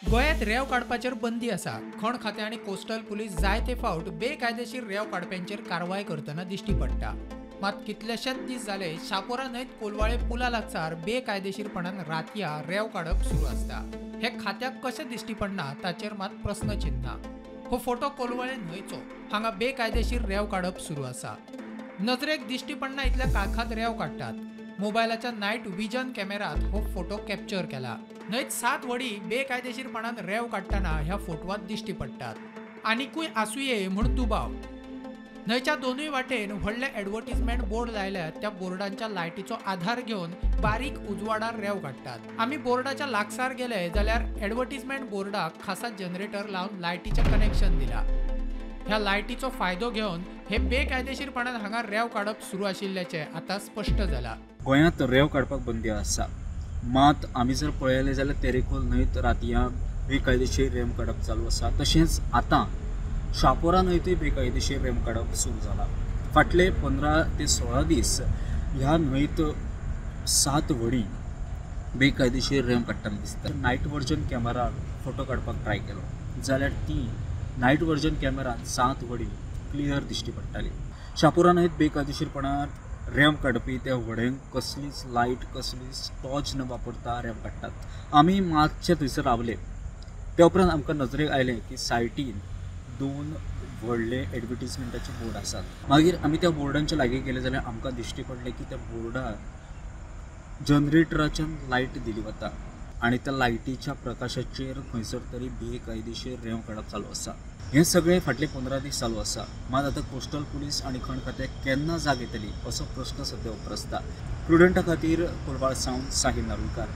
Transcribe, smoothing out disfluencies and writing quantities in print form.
गोयात रेंव काडपाचेर बंदी आसा। खण खाते आणि कोस्टल पुलीस जायते फावट बेकायदेशीर रेंव काडप्यांचेर कारवाय करतना दिश्टी पडटा। मात कितलेशेच दीस जाले शापोरा न्हंयत कोलवाळे पुला लागसार बेकायदेशीरपणान रातया रेंव काडप सुरू आसता। हे खात्याक कशें दिश्टी पडना ताचेर मात प्रस्नचिन्ह। हो फोटो कोलवाळे न्हंयचो। हांगा बेकायदेशीर रेंव काडप सुरू आसा। नजरेक दिश्टी पडना इतल्या काळखात रेंव काडटात। मोबायलाच्या नायट विजन कॅमेरात हो फोटो कॅप्चर केला। न्हंयत 7 व्हडी बेकायदेशीरपणान रेंव काडटना ह्या फोटवात दिश्टी पडटात। आनीकूय आसूये म्हूण दुबाव। न्हंयच्या दोनूय वाटेन व्हडले एडव्हर्टिजमेंट बोर्ड लायल्यात। त्या बोर्डांच्या लायटीचो आधार घेवन बारीक उजवाडार रेंव काडटात। आमी बोर्डाच्या लागसार गेले जाल्यार एडव्हर्टिजमेंट बोर्डाक खासा जनरेटर लावन लायटीचें कनेक्शन दिला। ह्या लायटीचो फायदो घेवन हे बेकायदेशीरपणान हांगा रेंव काडप सुरू आशिल्ल्याचें आतां स्पश्ट जाला। गोंयांत रेंव काडपाक बंदी आसा, मात आमी जर पळयलें जाल्यार तेरेखोल न्हंयत रातया बेकायदेशीर रेंव काडप चालू आसा। तशेंच आतां शापोरा न्हंयतूय बेकायदेशीर रेंव काडप सुरू जाला। फाटले 15 ते 16 दीस ह्या न्हंयत 7 व्हडी बेकायदेशीर रेंव काडटना दिसता। नायट वर्जन कॅमेरार फोटो काडपाक ट्राय केलो जाल्यार ती नायट वर्जन कॅमेरान 7 व्हडी क्लियर दिश्टी पडटाली। शापोरा न्हंयत बेकायदेशीरपणान रेंव काडपी त्या व्हड्यांक कसलीच लायट कसलीच टॉर्च न वापरता रेंव काडटात। आमी मातशे थंयसर रावले त्या उपरांत आमकां नजरेक आयलें की सायटीन 2 व्हडले एडवर्टिजमेंटाचे बोर्ड आसात। मागीर आमी त्या बोर्डांच्या लागीं गेले जाल्यार आमकां दिश्टी पडलें की त्या बोर्डार जनरेटराच्यान लायट दिली वता आनी त्या लायटीच्या प्रकाशाचेर खंयसर तरी बेकायदेशीर रेंव काडप चालू आसा। हें सगळें फाटले 15 दीस चालू आसा। मात आतां कोस्टल पुलीस आनी खण खात्याक केन्ना जाग येतली असो प्रस्न सद्या उपरासता। प्रुडंटा खातीर कोलवाळ सावन साहिल नार्वेकर।